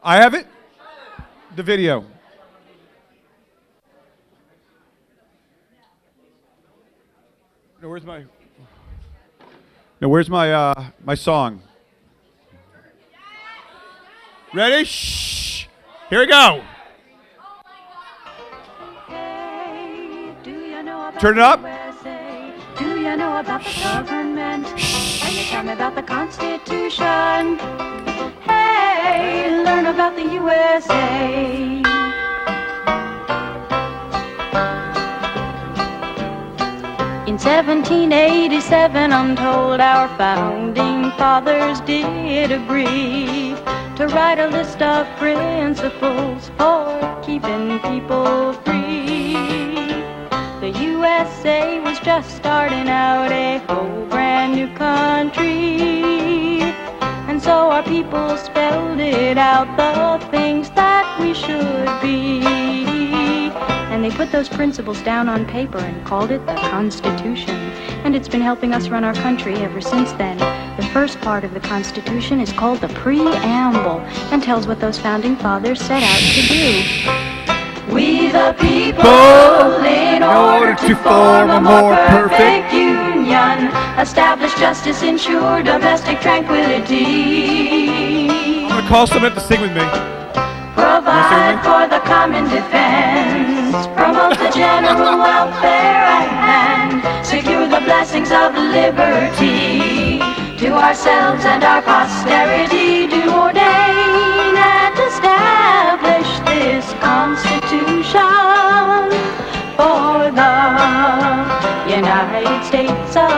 I have it? The video. No, where's my my song? Ready? Shh. Here we go. Turn it up. Do you know about the government? Can you tell me about the Constitution? Hey, learn about the USA. In 1787, I'm told our founding fathers did agree to write a list of principles for keeping people free. The USA was just starting out, a whole brand new country. And so our people spelled it out, the things that we should be. And they put those principles down on paper and called it the Constitution. And it's been helping us run our country ever since then. The first part of the Constitution is called the Preamble and tells what those founding fathers set out to do. We the people, in order to form a more perfect union, establish justice, ensure domestic tranquility. I'm going to call someone to sing with me. Provide for the common defense, promote the general welfare and secure the blessings of liberty. To ourselves and our posterity do ordain and establish this Constitution for the United States of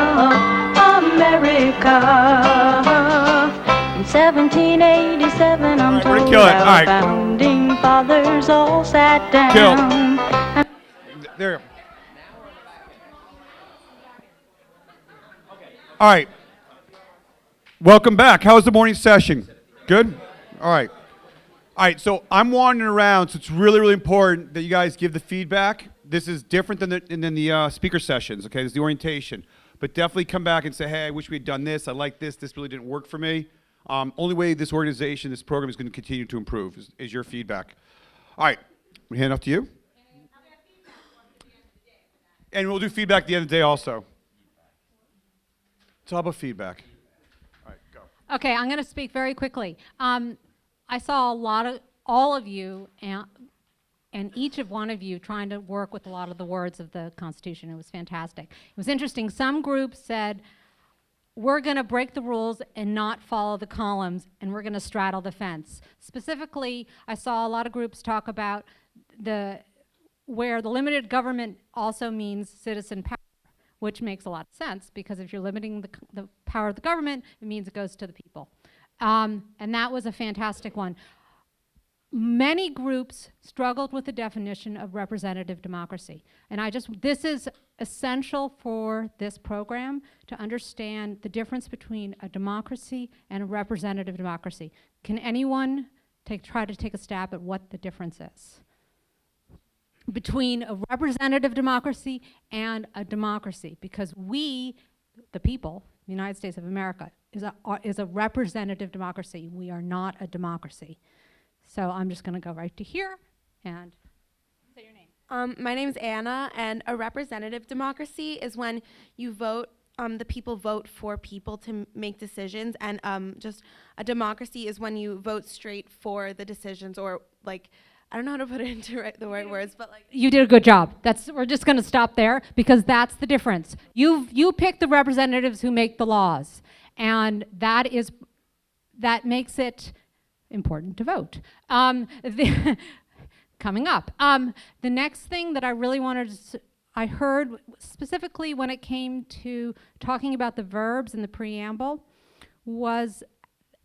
America. In 1787, I'm told our founding fathers all sat down. There. All right. Welcome back. How was the morning session? Good? All right. All right, so I'm wandering around, so it's really, really important that you guys give the feedback. This is different than the speaker sessions, okay? This is the orientation. But definitely come back and say, hey, I wish we had done this. I like this. This really didn't work for me. Only way this organization, this program is going to continue to improve is your feedback. All right, we hand off to you. And we'll do feedback at the end of the day also. It's all about feedback. All right, go. Okay, I'm going to speak very quickly. I saw all of you and each of one of you trying to work with a lot of the words of the Constitution. It was fantastic. It was interesting. Some groups said, we're going to break the rules and not follow the columns, and we're going to straddle the fence. Specifically, I saw a lot of groups talk about where the limited government also means citizen power, which makes a lot of sense, because if you're limiting the power of the government, it means it goes to the people. And that was a fantastic one. Many groups struggled with the definition of representative democracy. And this is essential for this program to understand the difference between a democracy and a representative democracy. Can anyone try to take a stab at what the difference is between a representative democracy and a democracy? Because we, the people, the United States of America, is a representative democracy. We are not a democracy. So I'm just going to go right to here and say your name. My name's Anna, and a representative democracy is when you vote, the people vote for people to make decisions, and just a democracy is when you vote straight for the decisions, or like, I don't know how to put it into the right words, but like. You did a good job. We're just going to stop there, because that's the difference. You pick the representatives who make the laws, and that makes it important to vote. Coming up. The next thing that I really wanted to, I heard specifically when it came to talking about the verbs in the preamble, was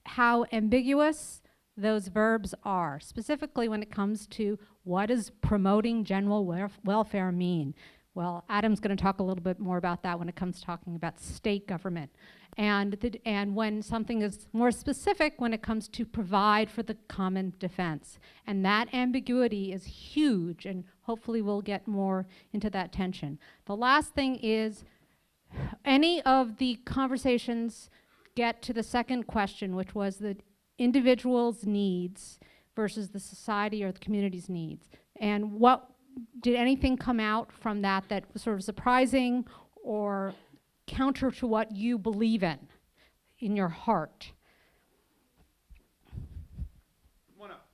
how ambiguous those verbs are, specifically when it comes to what does promoting general welfare mean. Well, Adam's going to talk a little bit more about that when it comes to talking about state government. And when something is more specific when it comes to provide for the common defense. And that ambiguity is huge, and hopefully we'll get more into that tension. The last thing is, any of the conversations get to the second question, which was the individual's needs versus the society or the community's needs? And what did anything come out from that that was sort of surprising or counter to what you believe in your heart? Come on up.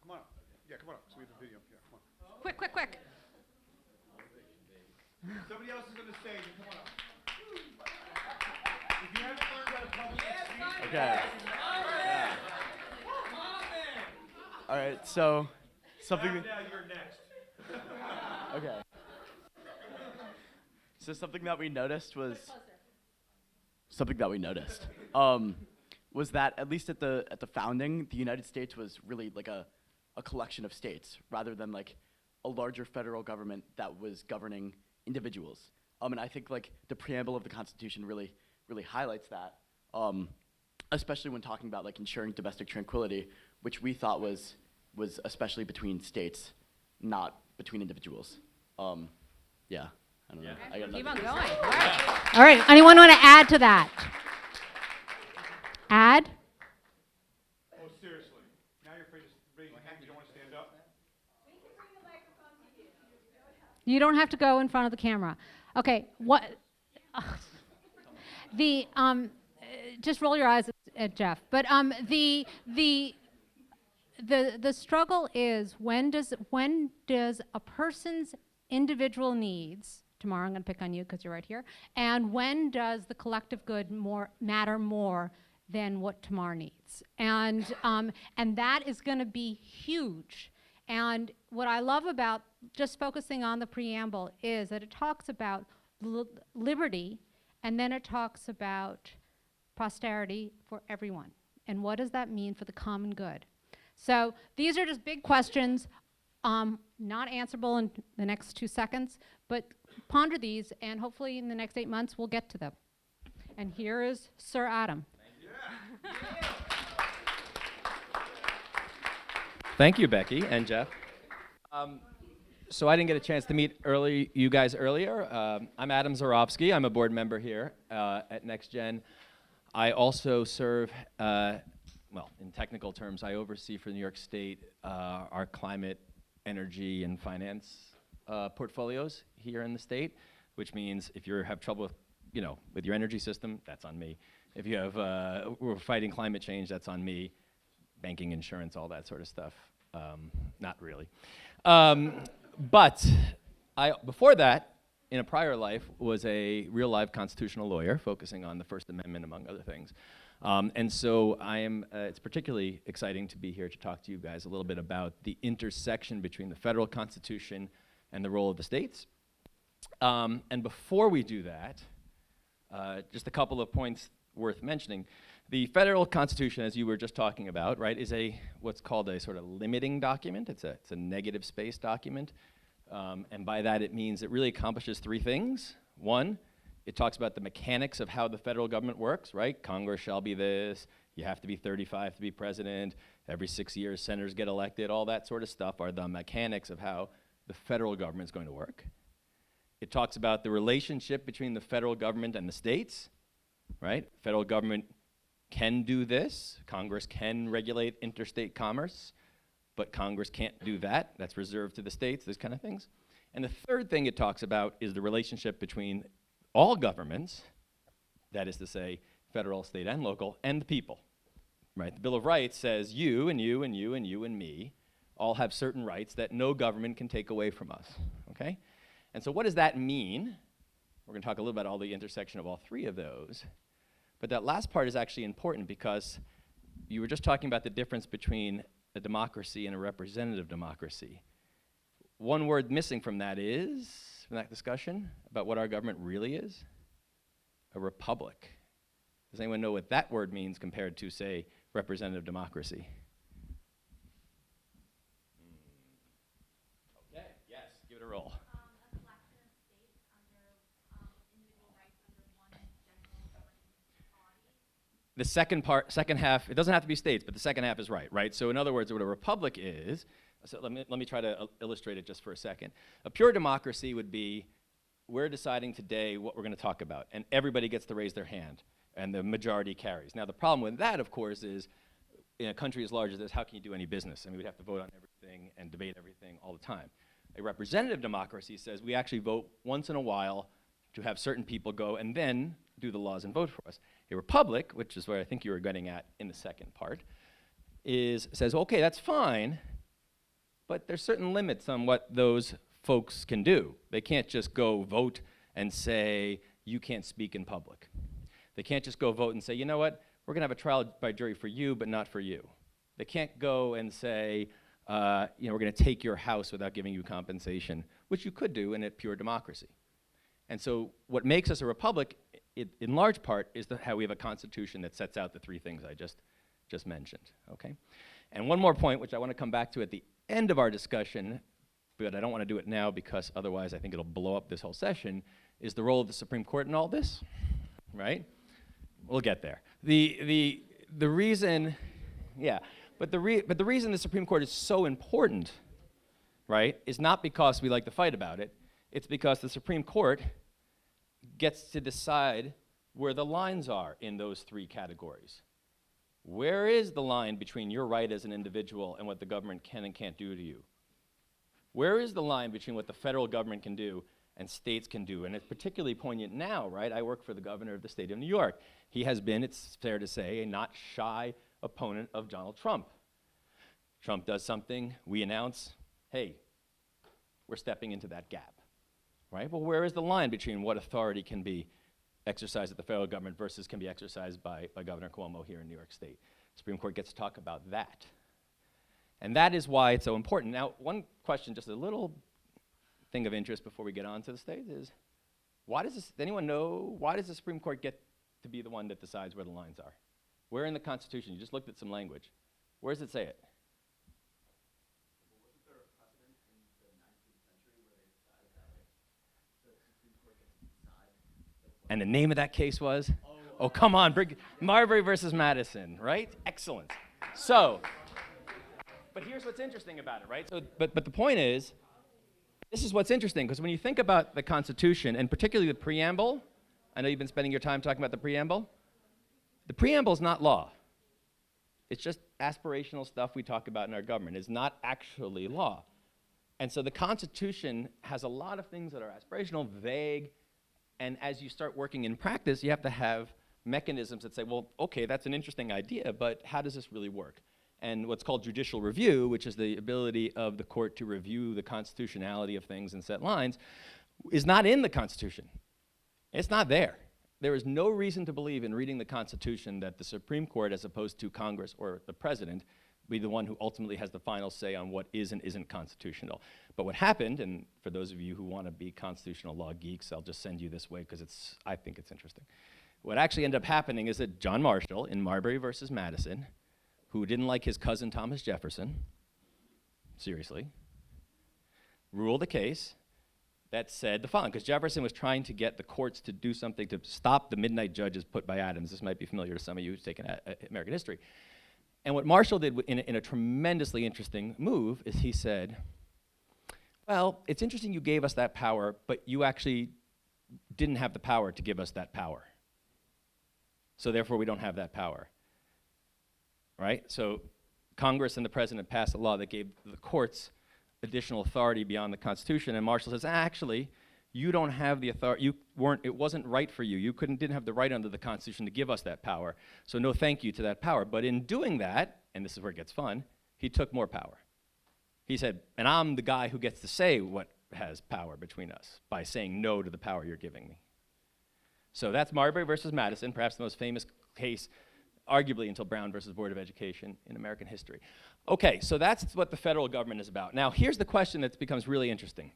Yeah, come on up. So we have a video. Yeah, come on. Quick. Somebody else is on the stage. Come on up. If you haven't learned how to public speak, Okay. Yeah. All right. So something. now you're next. Okay. So something that we noticed was was that at least at the founding, the United States was really like a collection of states rather than like a larger federal government that was governing individuals. And I think like the preamble of the Constitution really highlights that, especially when talking about like ensuring domestic tranquility, which we thought was especially between states, not between individuals. Yeah, I don't know. I got Keep nothing. on going. All right. Anyone want to add to that? Add? Oh, seriously. Now you're afraid to raise your hand. You don't want to stand up? You don't have to go in front of the camera. Okay. What? Just roll your eyes at Jeff. But the struggle is when does a person's individual needs, tomorrow I'm going to pick on you because you're right here, and when does the collective good matter more than what Tamar needs? And that is going to be huge. And what I love about just focusing on the preamble is that it talks about liberty, and then it talks about prosperity for everyone. And what does that mean for the common good? So these are just big questions, not answerable in the next 2 seconds, but ponder these, and hopefully in the next 8 months we'll get to them. And here is Sir Adam. Thank you, Becky and Jeff. So I didn't get a chance to meet you guys earlier. I'm Adam Zurofsky. I'm a board member here at NextGen. I also serve, well, in technical terms, I oversee for New York State our climate, energy, and finance portfolios here in the state, which means if you have trouble with your energy system, that's on me. If you have, we're fighting climate change, that's on me. Banking, insurance, all that sort of stuff. Not really. But before that, in a prior life, was a real live constitutional lawyer focusing on the First Amendment, among other things. And so it's particularly exciting to be here to talk to you guys a little bit about the intersection between the federal Constitution and the role of the states. And before we do that, just a couple of points worth mentioning. The federal Constitution, as you were just talking about, right, is what's called a sort of limiting document. It's a negative space document. And by that it means it really accomplishes three things. One, it talks about the mechanics of how the federal government works, right? Congress shall be this, you have to be 35 to be president, every 6 years senators get elected, all that sort of stuff are the mechanics of how the federal government is going to work. It talks about the relationship between the federal government and the states, right? Federal government can do this, Congress can regulate interstate commerce, but Congress can't do that. That's reserved to the states, those kind of things. And the third thing it talks about is the relationship between all governments, that is to say, federal, state, and local, and the people, right? The Bill of Rights says you and you and you and you and me all have certain rights that no government can take away from us, okay? And so what does that mean? We're gonna talk a little about all the intersection of all three of those. But that last part is actually important because you were just talking about the difference between a democracy and a representative democracy. One word missing from that discussion about what our government really is, a republic. Does anyone know what that word means compared to, say, representative democracy? Okay, yes, give it a roll. The second half, it doesn't have to be states, but the second half is right? So in other words, what a republic is, so let me try to illustrate it just for a second. A pure democracy would be, we're deciding today what we're gonna talk about, and everybody gets to raise their hand, and the majority carries. Now the problem with that, of course, is in a country as large as this, how can you do any business? I mean, we'd have to vote on everything and debate everything all the time. A representative democracy says we actually vote once in a while to have certain people go and then do the laws and vote for us. A republic, which is what I think you were getting at in the second part, says, okay, that's fine, but there's certain limits on what those folks can do. They can't just go vote and say, you can't speak in public. They can't just go vote and say, you know what, we're going to have a trial by jury for you, but not for you. They can't go and say, we're going to take your house without giving you compensation, which you could do in a pure democracy. And so what makes us a republic, in large part, is how we have a constitution that sets out the three things I just mentioned, okay? And one more point, which I want to come back to at the end of our discussion, but I don't want to do it now because otherwise I think it'll blow up this whole session, is the role of the Supreme Court in all this, right? We'll get there. The reason, yeah, but the reason the Supreme Court is so important, right, is not because we like to fight about it. It's because the Supreme Court gets to decide where the lines are in those three categories. Where is the line between your right as an individual and what the government can and can't do to you? Where is the line between what the federal government can do and states can do? And it's particularly poignant now, right? I work for the governor of the state of New York. He has been, it's fair to say, a not shy opponent of Donald Trump. Trump does something, we announce, hey, we're stepping into that gap, right? Well, where is the line between what authority can be exercised at the federal government versus can be exercised by Governor Cuomo here in New York State? Supreme Court gets to talk about that. And that is why it's so important. Now, one question, just a little thing of interest before we get on to the stage is, does anyone know, why does the Supreme Court get to be the one that decides where the lines are? Where in the Constitution? You just looked at some language. Where does it say it? Wasn't there a precedent in the 19th century where they decided that the Supreme Court gets to decide? And the name of that case was? Oh, come on, Marbury versus Madison, right? Excellent. So, but here's what's interesting about it, right? So, but the point is, this is what's interesting, because when you think about the Constitution, and particularly the Preamble, I know you've been spending your time talking about the Preamble is not law. It's just aspirational stuff we talk about in our government. It's not actually law. And so the Constitution has a lot of things that are aspirational, vague, and as you start working in practice, you have to have mechanisms that say, well, okay, that's an interesting idea, but how does this really work? And what's called judicial review, which is the ability of the court to review the constitutionality of things and set lines, is not in the Constitution. It's not there. There is no reason to believe in reading the Constitution that the Supreme Court, as opposed to Congress or the President, be the one who ultimately has the final say on what is and isn't constitutional. But what happened, and for those of you who want to be constitutional law geeks, I'll just send you this way because I think it's interesting. What actually ended up happening is that John Marshall in Marbury versus Madison, who didn't like his cousin Thomas Jefferson, seriously, ruled a case that said the following, because Jefferson was trying to get the courts to do something to stop the midnight judges put by Adams. This might be familiar to some of you who've taken American history. And what Marshall did in a tremendously interesting move is he said, well, it's interesting you gave us that power, but you actually didn't have the power to give us that power. So therefore, we don't have that power. Right? So Congress and the President passed a law that gave the courts additional authority beyond the Constitution, and Marshall says, actually, you don't have the authority, it wasn't right for you. You didn't have the right under the Constitution to give us that power. So no thank you to that power. But in doing that, and this is where it gets fun, he took more power. He said, and I'm the guy who gets to say what has power between us by saying no to the power you're giving me. So that's Marbury versus Madison, perhaps the most famous case, arguably until Brown versus Board of Education in American history. Okay, so that's what the federal government is about. Now, here's the question that becomes really interesting.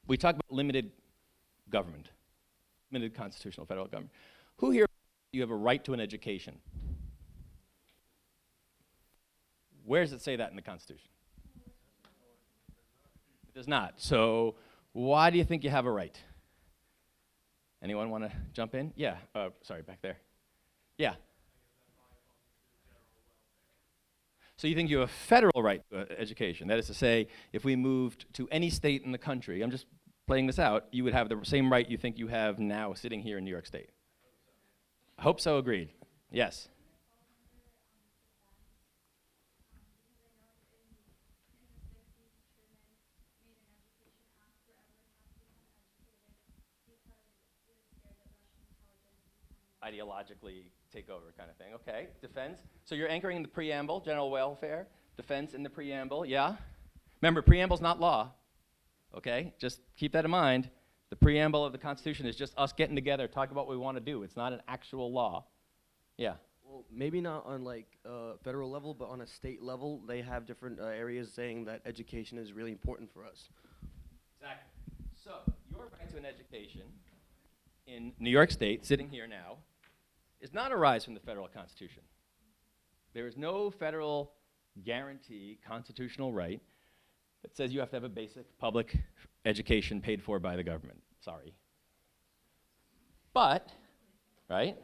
We talk about limited government, limited constitutional federal government. Who here, you have a right to an education? Where does it say that in the Constitution? It does not. So why do you think you have a right? Anyone want to jump in? Yeah, sorry, back there. Yeah. So you think you have a federal right to education. That is to say, if we moved to any state in the country, I'm just playing this out, you would have the same right you think you have now sitting here in New York State. I hope so, agreed. Yes. ideologically take over kind of thing. Okay, defense. So you're anchoring the preamble, general welfare, defense in the preamble, yeah? Remember, preamble's not law, okay? Just keep that in mind. The preamble of the Constitution is just us getting together, talking about what we want to do. It's not an actual law. Yeah. Well, maybe not on like federal level, but on a state level, they have different areas saying that education is really important for us. Exactly. So your right to an education in New York State, sitting here now, is not a rise from the federal Constitution. There is no federal guarantee, constitutional right, that says you have to have a basic public education paid for by the government. Sorry. But, right?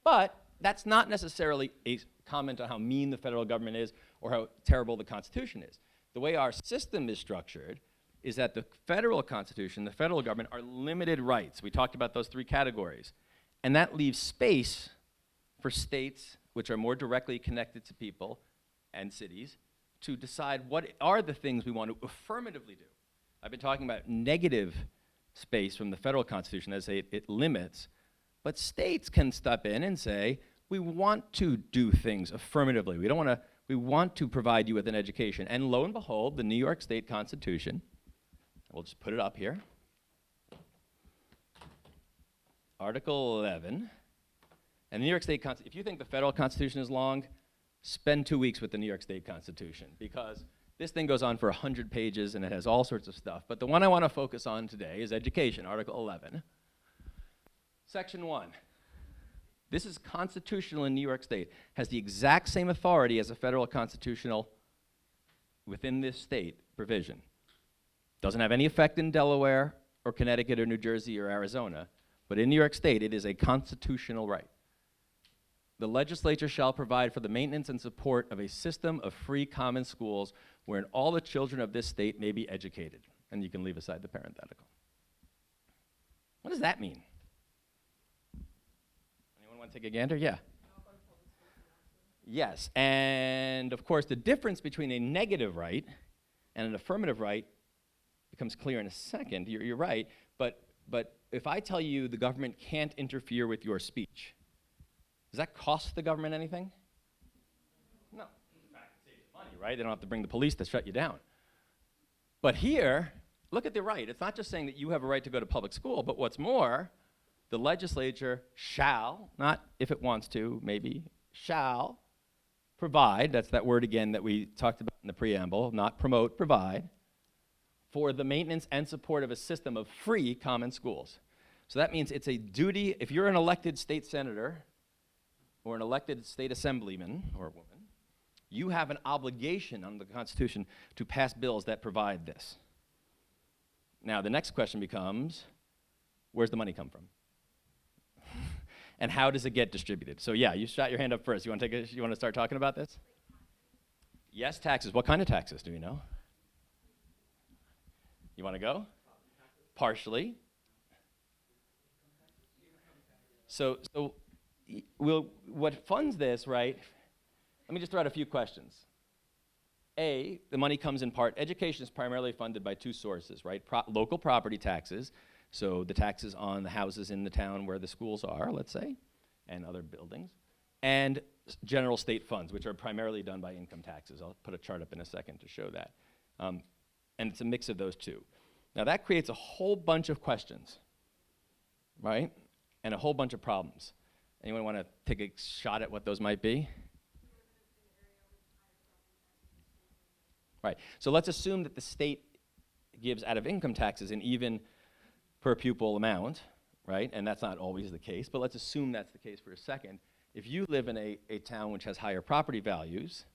But that's not necessarily a comment on how mean the federal government is or how terrible the Constitution is. The way our system is structured is that the federal Constitution, the federal government, are limited rights. We talked about those three categories. And that leaves space for states, which are more directly connected to people and cities, to decide what are the things we want to affirmatively do. I've been talking about negative space from the federal Constitution as it limits, but states can step in and say, we want to do things affirmatively. We want to provide you with an education. And lo and behold, the New York State Constitution, we'll just put it up here. Article 11. And the New York State Constitution, if you think the federal Constitution is long, spend 2 weeks with the New York State Constitution, because this thing goes on for 100 pages and it has all sorts of stuff. But the one I want to focus on today is education, Article 11. Section 1. This is constitutional in New York State, has the exact same authority as a federal constitutional within this state provision. Doesn't have any effect in Delaware or Connecticut or New Jersey or Arizona, but in New York State it is a constitutional right. The legislature shall provide for the maintenance and support of a system of free common schools wherein all the children of this state may be educated. And you can leave aside the parenthetical. What does that mean? Anyone want to take a gander? Yeah. Yes, and of course the difference between a negative right and an affirmative right becomes clear in a second. You're right, but if I tell you the government can't interfere with your speech, does that cost the government anything? No. In fact, it saves money, right? They don't have to bring the police to shut you down. But here, look at the right. It's not just saying that you have a right to go to public school, but what's more, the legislature shall, not if it wants to, maybe, shall provide, that's that word again that we talked about in the preamble, not promote, provide, for the maintenance and support of a system of free common schools. So that means it's a duty, if you're an elected state senator or an elected state assemblyman or woman, you have an obligation under the Constitution to pass bills that provide this. Now, the next question becomes, where's the money come from? And how does it get distributed? So yeah, you shot your hand up first. You want to start talking about this? Yes, taxes. What kind of taxes, do you know? You want to go? Partially. So what funds this, right? Let me just throw out a few questions. A, the money comes in part, education is primarily funded by two sources, right? Local property taxes, so the taxes on the houses in the town where the schools are, let's say, and other buildings, and general state funds, which are primarily done by income taxes. I'll put a chart up in a second to show that. And it's a mix of those two. Now that creates a whole bunch of questions, right? And a whole bunch of problems. Anyone want to take a shot at what those might be? Right, so let's assume that the state gives out of income taxes an even per pupil amount, right? And that's not always the case, but let's assume that's the case for a second. If you live in a town which has higher property values,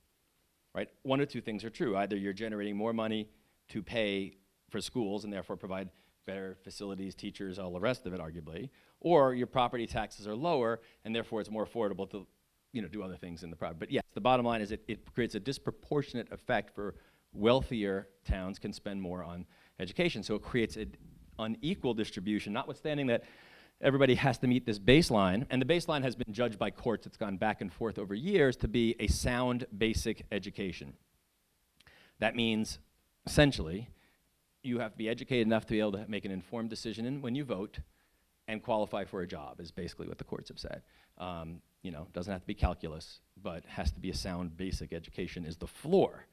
right, one or two things are true. Either you're generating more money to pay for schools and therefore provide better facilities, teachers, all the rest of it, arguably, or your property taxes are lower and therefore it's more affordable to do other things in the property. But yes, the bottom line is it creates a disproportionate effect for wealthier towns can spend more on education. So it creates an unequal distribution, notwithstanding that everybody has to meet this baseline, and the baseline has been judged by courts. It's gone back and forth over years to be a sound basic education. That means, essentially, you have to be educated enough to be able to make an informed decision when you vote, and qualify for a job, is basically what the courts have said. Doesn't have to be calculus, but has to be a sound basic education is the floor.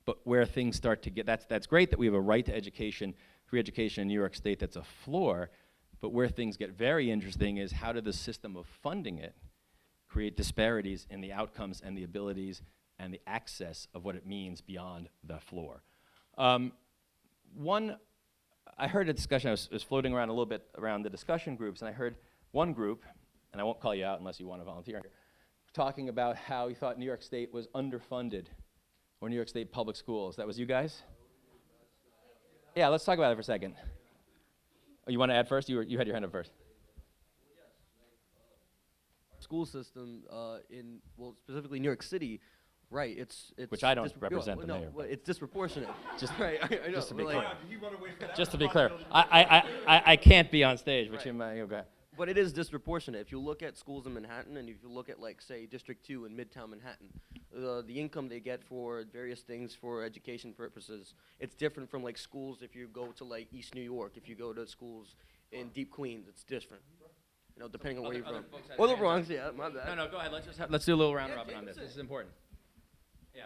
But where things start to get, that's great that we have a right to education, free education in New York State, that's a floor, but where things get very interesting is how did the system of funding it create disparities in the outcomes and the abilities and the access of what it means beyond the floor. I heard a discussion, I was floating around a little bit around the discussion groups, and I heard one group, and I won't call you out unless you want to volunteer, talking about how he thought New York State was underfunded, or New York State public schools. That was you guys? Yeah, let's talk about it for a second. Oh, you want to add first? You had your hand up first. School system specifically New York City, right? It's Which I don't represent the mayor. Well, it's disproportionate. Just, right. I know. just to be but, clear. like, Just to be clear, I can't be on stage, but Right. okay. But it is disproportionate. If you look at schools in Manhattan, and if you look at, like, say, District 2 in Midtown Manhattan, the income they get for various things for education purposes, it's different from, like, schools if you go to, like, East New York. If you go to schools in Deep Queens, it's different. Depending on where you're from. Or the Bronx, yeah, my bad. No, go ahead. Let's do a little round robin on this. This is important. Yeah.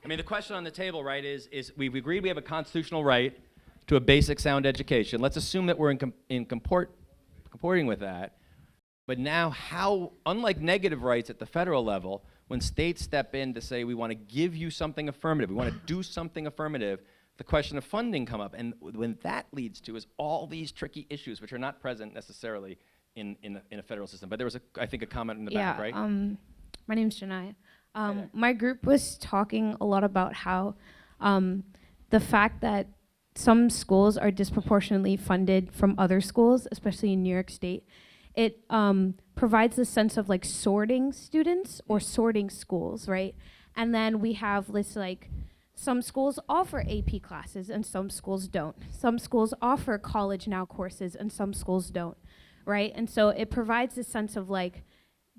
I mean, the question on the table, right, is we've agreed we have a constitutional right to a basic sound education. Let's assume that we're comporting with that. But now how, unlike negative rights at the federal level, when states step in to say we want to give you something affirmative, we want to do something affirmative, the question of funding come up. And when that leads to is all these tricky issues which are not present necessarily in a federal system. But there was, I think, a comment in the back, right? My name's Janaya. My group was talking a lot about how the fact that some schools are disproportionately funded from other schools, especially in New York State, it provides a sense of like sorting students or sorting schools, right? And then we have this like, some schools offer AP classes and some schools don't. Some schools offer College Now courses and some schools don't, right? And so it provides a sense of like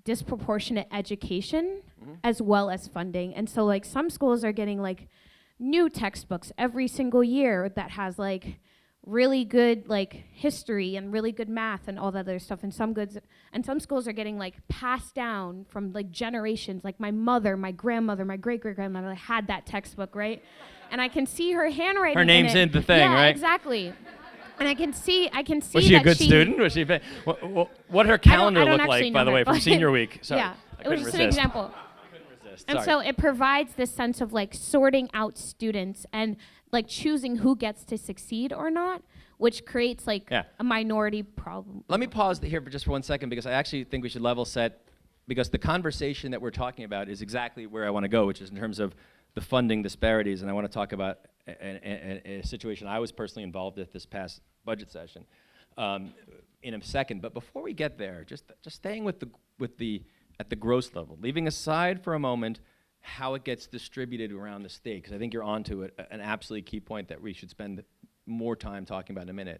disproportionate education as well as funding. And so like some schools are getting like new textbooks every single year that has like really good like history and really good math and all that other stuff. And some schools are getting like passed down from like generations. Like my mother, my grandmother, my great-great-grandmother had that textbook, right? And I can see her handwriting. Her name's in the thing, yeah, right? Exactly. And I can see. Was she a good student? Was she? What her calendar I don't looked actually like, by know the her, way, from but senior week? Sorry, yeah, I it was couldn't just an resist. example. And Sorry. so it provides this sense of like sorting out students and like choosing who gets to succeed or not, which creates like a minority problem. Let me pause here for 1 second because I actually think we should level set because the conversation that we're talking about is exactly where I want to go, which is in terms of the funding disparities. And I want to talk about a situation I was personally involved with this past budget session in a second. But before we get there, just staying at the gross level, leaving aside for a moment how it gets distributed around the state, because I think you're onto an absolutely key point that we should spend more time talking about in a minute.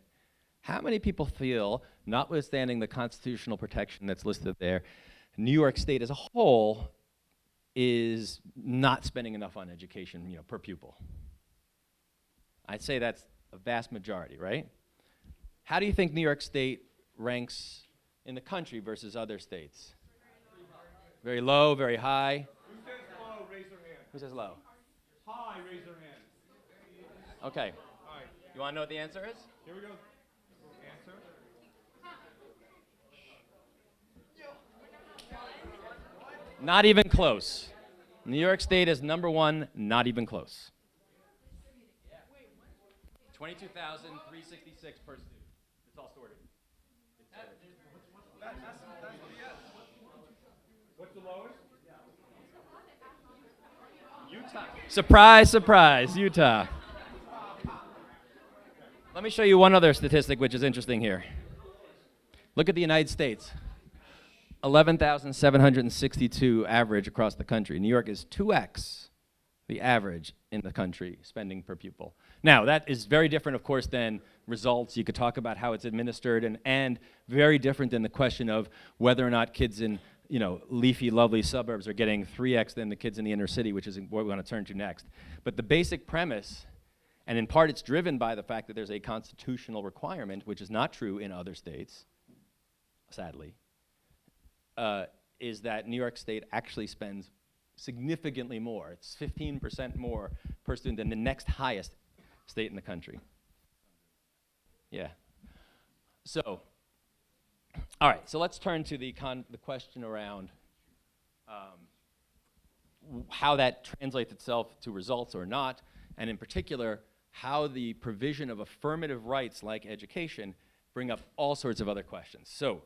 How many people feel, notwithstanding the constitutional protection that's listed there, New York State as a whole is not spending enough on education, per pupil? I'd say that's a vast majority, right? How do you think New York State ranks in the country versus other states? Very low, very high? Who says low, raise their hand. Who says low? High, raise their hand. Okay. All right, You want to know what the answer is? here we go. Answer. Not even close. New York State is number one, not even close. 22,366 per student. It's all sorted. What's the lowest? Utah. Surprise, surprise, Utah. Let me show you one other statistic which is interesting here. Look at the United States. 11,762 average across the country. New York is 2x the average in the country spending per pupil. Now, that is very different, of course, than results. You could talk about how it's administered and very different than the question of whether or not kids in leafy, lovely suburbs are getting 3x than the kids in the inner city, which is what we want to turn to next. But the basic premise And in part, it's driven by the fact that there's a constitutional requirement, which is not true in other states, sadly, is that New York State actually spends significantly more. It's 15% more per student than the next highest state in the country. Yeah. So, all right, so let's turn to the question around how that translates itself to results or not, and in particular, how the provision of affirmative rights like education bring up all sorts of other questions. So,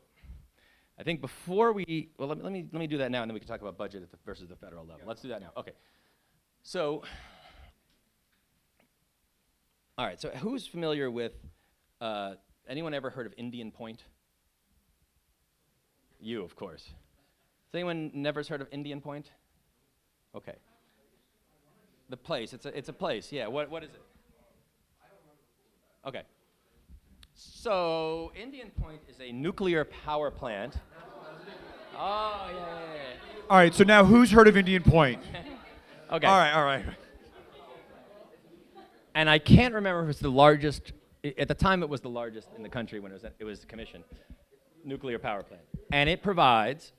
I think before we, well, let me do that now, and then we can talk about budget versus the federal level. Let's do that now. Okay. So, all right. So, who's familiar with? Anyone ever heard of Indian Point? You, of course. Has anyone never heard of Indian Point? Okay. The place. It's a place. Yeah. What is it? Okay. So, Indian Point is a nuclear power plant. Oh, yeah. All right, so now who's heard of Indian Point? Okay. All right. And I can't remember if it's the largest, at the time it was the largest in the country when it was commissioned, nuclear power plant. And it provides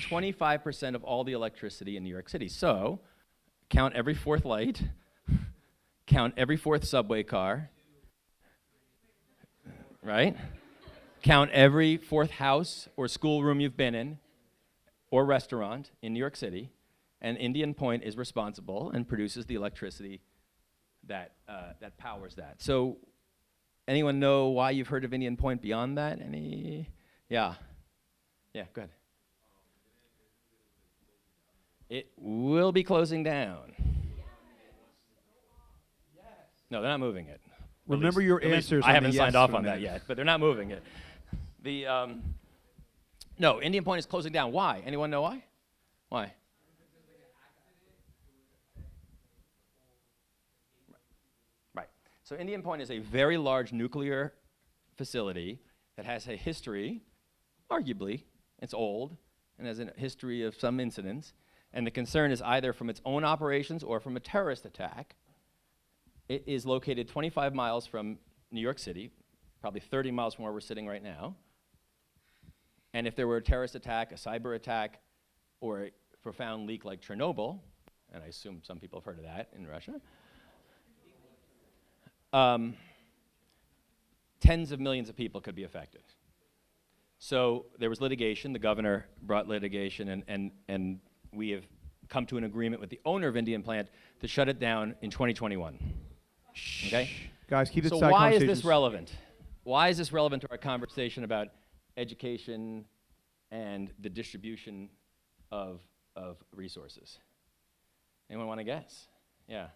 25% of all the electricity in New York City. So, count every fourth light, count every fourth subway car, right? Count every fourth house or schoolroom you've been in or restaurant in New York City, and Indian Point is responsible and produces the electricity that powers that. So, anyone know why you've heard of Indian Point beyond that? Any? Yeah, go ahead. It will be closing down. No, they're not moving it. Remember your At least answers. I on haven't the signed yes off for a on that minute. yet, but they're not moving it. No, Indian Point is closing down. Why? Anyone know why? Why? Right. So Indian Point is a very large nuclear facility that has a history, arguably, it's old, and has a history of some incidents, and the concern is either from its own operations or from a terrorist attack. It is located 25 miles from New York City, probably 30 miles from where we're sitting right now. And if there were a terrorist attack, a cyber attack, or a profound leak like Chernobyl, and I assume some people have heard of that in Russia, tens of millions of people could be affected. So there was litigation. The governor brought litigation, and we have come to an agreement with the owner of Indian Plant to shut it down in 2021. Okay? Guys, keep it So side why is conversations. this relevant? Why is this relevant to our conversation about education and the distribution of resources? Anyone want to guess? Yeah.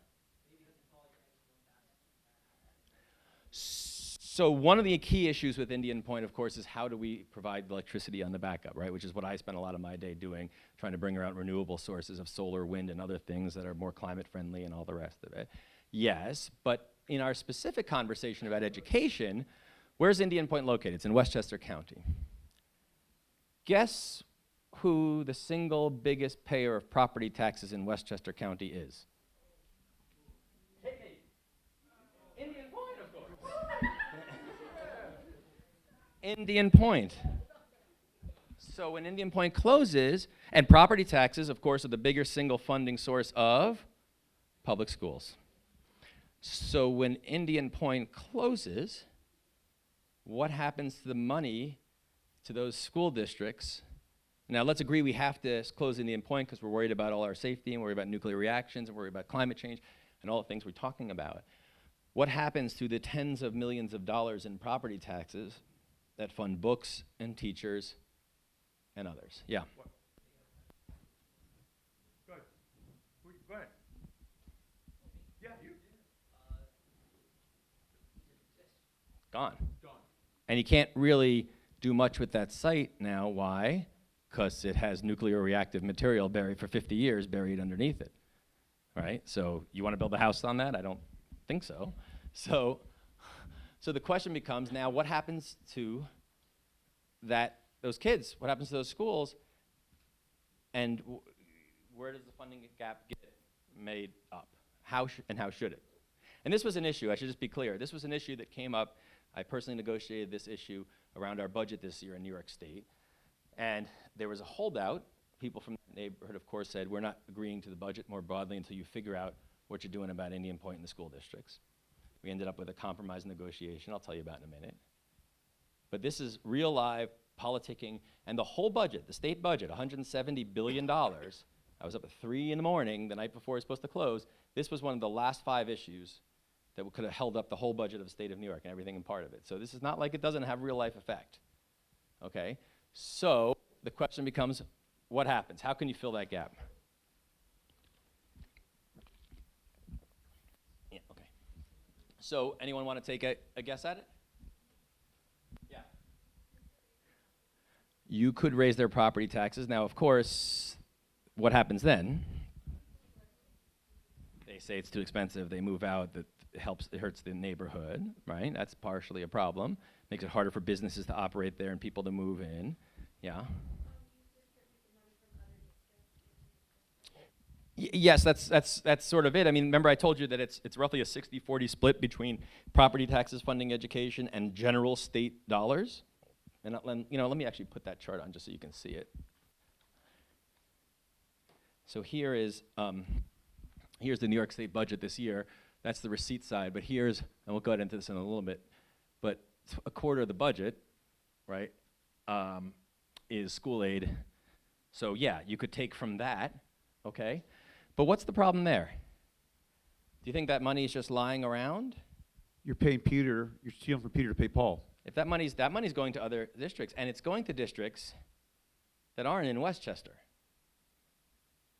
So one of the key issues with Indian Point, of course, is how do we provide electricity on the backup, right? Which is what I spend a lot of my day doing, trying to bring around renewable sources of solar, wind, and other things that are more climate friendly and all the rest of it. Yes, but in our specific conversation about education, where's Indian Point located? It's in Westchester County. Guess who the single biggest payer of property taxes in Westchester County is? Indian Point, of course. Indian Point. So when Indian Point closes, and property taxes, of course, are the bigger single funding source of public schools. So when Indian Point closes, what happens to the money to those school districts? Now, let's agree we have to close Indian Point because we're worried about all our safety and worried about nuclear reactions and worried about climate change and all the things we're talking about. What happens to the tens of millions of dollars in property taxes that fund books and teachers and others? Yeah. Go ahead. Yeah, you. Gone. And you can't really do much with that site now. Why? Because it has nuclear reactive material buried for 50 years, buried underneath it, right? So you want to build a house on that? I don't think so. So the question becomes now, what happens to those kids? What happens to those schools? And where does the funding gap get made up? How should it? And this was an issue, I should just be clear. This was an issue that came up. I personally negotiated this issue around our budget this year in New York State. And there was a holdout. People from the neighborhood, of course, said, we're not agreeing to the budget more broadly until you figure out what you're doing about Indian Point in the school districts. We ended up with a compromise negotiation I'll tell you about in a minute. But this is real live politicking, and the whole budget, the state budget, $170 billion. I was up at 3 in the morning the night before it was supposed to close. This was one of the last 5 issues that could have held up the whole budget of the state of New York and everything in part of it. So this is not like it doesn't have real life effect, okay? So the question becomes, what happens? How can you fill that gap? Yeah, okay. So anyone want to take a guess at it? Yeah. You could raise their property taxes. Now, of course, what happens then? They say it's too expensive. They move out. That it hurts the neighborhood, right? That's partially a problem. Makes it harder for businesses to operate there and people to move in. Yeah. Yes, that's sort of it. I mean, remember I told you that it's roughly a 60-40 split between property taxes funding education and general state dollars. And let me actually put that chart on just so you can see it. So here is here's the New York State budget this year. That's the receipt side. But here's, and we'll go into this in a little bit, but a quarter of the budget, right, is school aid. So yeah, you could take from that, okay? But what's the problem there? Do you think that money is just lying around? You're paying Peter, you're stealing from Peter to pay Paul. If that money's going to other districts, and it's going to districts that aren't in Westchester.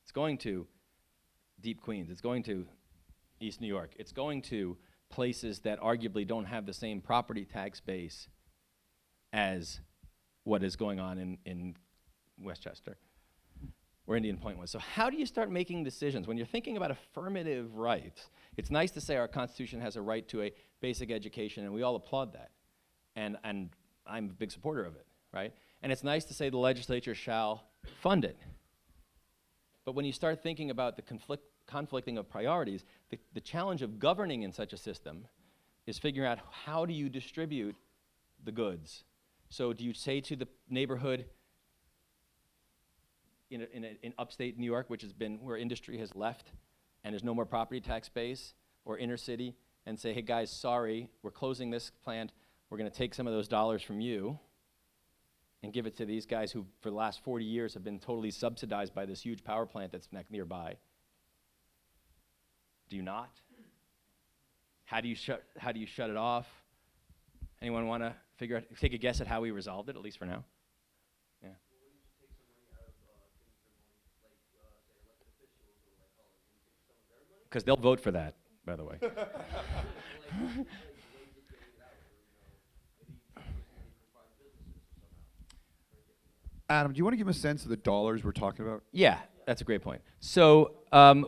It's going to Deep Queens. It's going to East New York. It's going to places that arguably don't have the same property tax base as what is going on in Westchester, where Indian Point was. So how do you start making decisions? When you're thinking about affirmative rights, it's nice to say our Constitution has a right to a basic education, and we all applaud that. And I'm a big supporter of it, right? And it's nice to say the legislature shall fund it. But when you start thinking about the conflicting of priorities, the challenge of governing in such a system is figuring out how do you distribute the goods. So do you say to the neighborhood in upstate New York, which has been where industry has left and there's no more property tax base, or inner city, and say, hey guys, sorry, we're closing this plant. We're going to take some of those dollars from you and give it to these guys who, for the last 40 years, have been totally subsidized by this huge power plant that's nearby. Do you not? How do you shut it off? Anyone want to take a guess at how we resolved it, at least for now? Yeah. Because they'll vote for that, by the way. Adam, do you want to give a sense of the dollars we're talking about? Yeah, that's a great point. So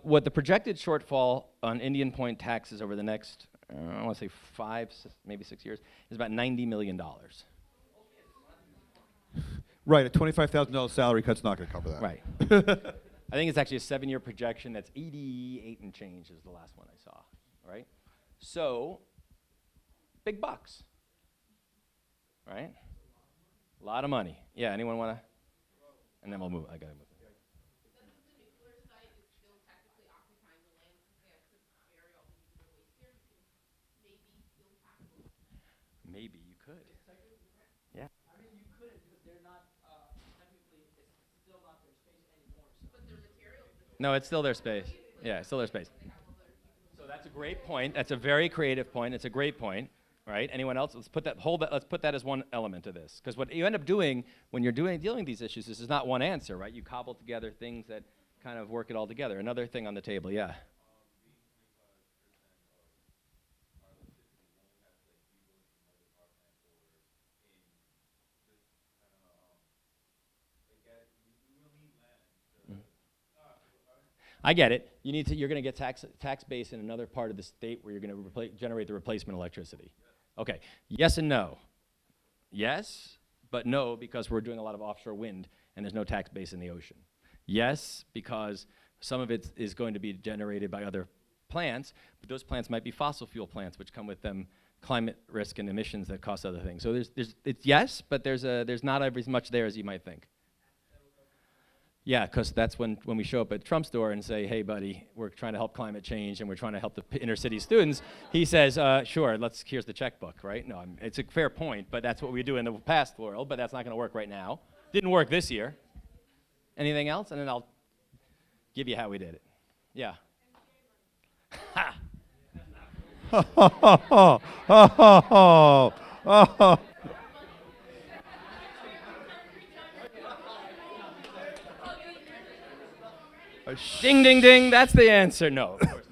what the projected shortfall on Indian Point taxes over the next, I want to say 5, maybe 6 years, is about $90 million. Right, a $25,000 salary cut's not going to cover that. Right. I think it's actually a 7-year projection that's 88 and change is the last one I saw, right? So, big bucks, right? A lot of money. Yeah, anyone want to? And then we'll move. I got to move. Maybe you could. Yeah. I mean, you couldn't because they're not, technically, it's still not their space anymore. So. But their materials. No, it's still their space. Yeah, it's still their space. So that's a great point. That's a very creative point. It's a great point, right? Anyone else? Let's put that as one element of this. Because what you end up doing when you're dealing with these issues, this is not one answer, right? You cobble together things that kind of work it all together. Another thing on the table, yeah. I get it. You're going to get tax base in another part of the state where you're going to generate the replacement electricity. Okay. Yes and no. Yes, but no, because we're doing a lot of offshore wind and there's no tax base in the ocean. Yes, because some of it is going to be generated by other sources. But no, because we're doing a lot of offshore wind and there's no tax base in the ocean. Yes, but no, because we're doing a lot of offshore wind and there's no tax base in the ocean. Yes, because some of it is going to be generated by other plants, but those plants might be fossil fuel plants, which come with them climate risk and emissions that cost other things. So it's yes, but there's not as much there as you might think. Yeah, because that's when we show up at Trump's door and say, hey, buddy, we're trying to help climate change and we're trying to help the inner city students. He says, sure, here's the checkbook, right? No, it's a fair point, but that's what we do in the past world, but that's not going to work right now. Didn't work this year. Anything else? And then I'll give you how we did it. Yeah. Ha! Ha ha ha ha ha ha ha ha. Ding, ding, ding. That's the answer. No, of course.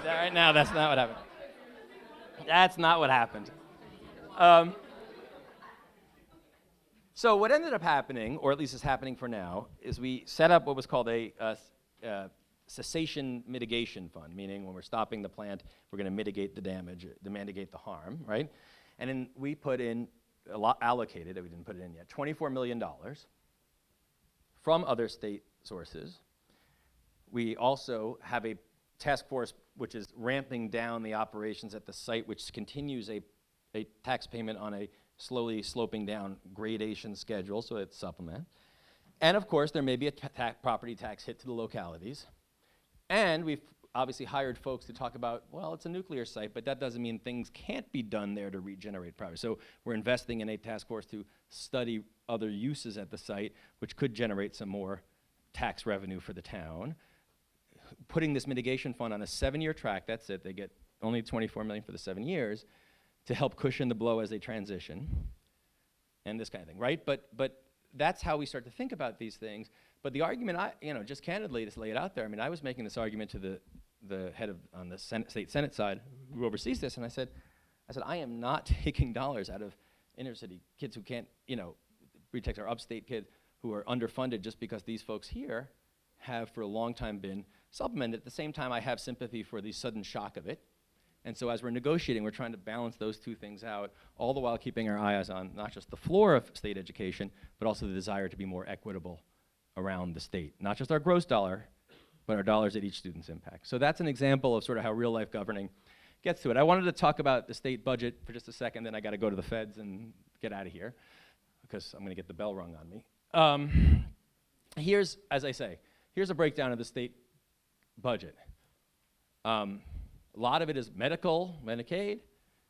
Right now, that's not what happened. That's not what happened. So what ended up happening, or at least is happening for now, is we set up what was called a Cessation Mitigation Fund, meaning when we're stopping the plant, we're going to mitigate the damage, mitigate the harm, right? And then we put in, allocated, we didn't put it in yet, $24 million from other state sources. We also have a task force which is ramping down the operations at the site, which continues a tax payment on a slowly sloping down gradation schedule, so it's supplement. And of course, there may be a property tax hit to the localities. And we've obviously hired folks to talk about, well, it's a nuclear site, but that doesn't mean things can't be done there to regenerate property. So we're investing in a task force to study other uses at the site, which could generate some more tax revenue for the town. Putting this mitigation fund on a 7-year track, that's it, they get only $24 million for the 7 years to help cushion the blow as they transition and this kind of thing, right? But that's how we start to think about these things. But the argument, just candidly, to lay it out there, I mean, I was making this argument to the head on the state Senate side who oversees this, and I said, I am not taking dollars out of inner city kids who can't, protect our upstate kids who are underfunded just because these folks here have for a long time been supplemented. At the same time, I have sympathy for the sudden shock of it. And so as we're negotiating, we're trying to balance those two things out, all the while keeping our eyes on not just the floor of state education, but also the desire to be more equitable around the state. Not just our gross dollar, but our dollars at each student's impact. So that's an example of sort of how real life governing gets to it. I wanted to talk about the state budget for just a second, then I got to go to the feds and get out of here, because I'm going to get the bell rung on me. Here's, as I say, here's a breakdown of the state budget. A lot of it is medical, Medicaid,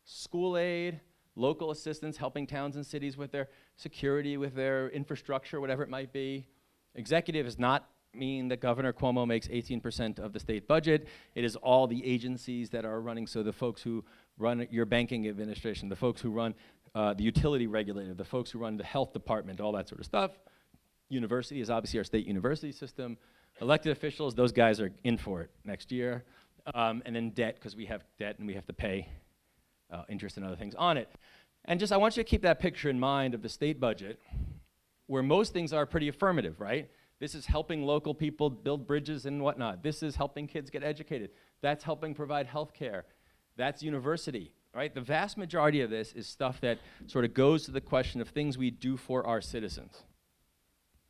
school aid, local assistance, helping towns and cities with their security, with their infrastructure, whatever it might be. Executive does not mean that Governor Cuomo makes 18% of the state budget. It is all the agencies that are running, so the folks who run your banking administration, the folks who run the utility regulator, the folks who run the health department, all that sort of stuff. University is obviously our state university system. Elected officials, those guys are in for it next year. And then debt, because we have debt and we have to pay interest and other things on it. And I want you to keep that picture in mind of the state budget, where most things are pretty affirmative, right? This is helping local people build bridges and whatnot. This is helping kids get educated. That's helping provide health care. That's university, right? The vast majority of this is stuff that sort of goes to the question of things we do for our citizens,